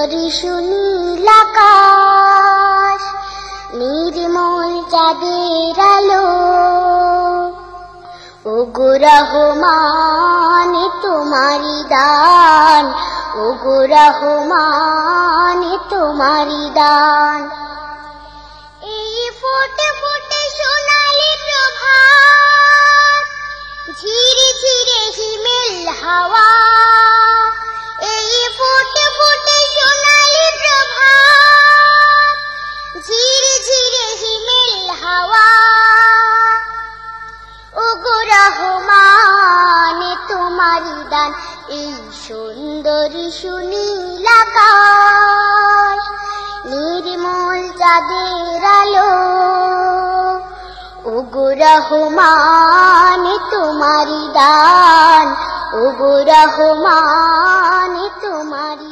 সুনীল আকাশ, নির্মল চাঁদের আলো, ওগো রহমান তোমারি দান, ওগো রহমান তোমারি দান। এই ফুটে ফুটে সোনালি প্রভাত, ঝিরে ঝিরে হিমেল হাওয়া, এই ফুটে ফুটে সোনালি প্রভাত, ঝিরে ঝিরে হিমেল হাওয়া, ওগো রহমান তোমারি দান। এই সুন্দর সুনীল আকাশ, নির্মল চাঁদের আলো, ওগো রহমান তোমারি দান, ওগো রহমান তোমারি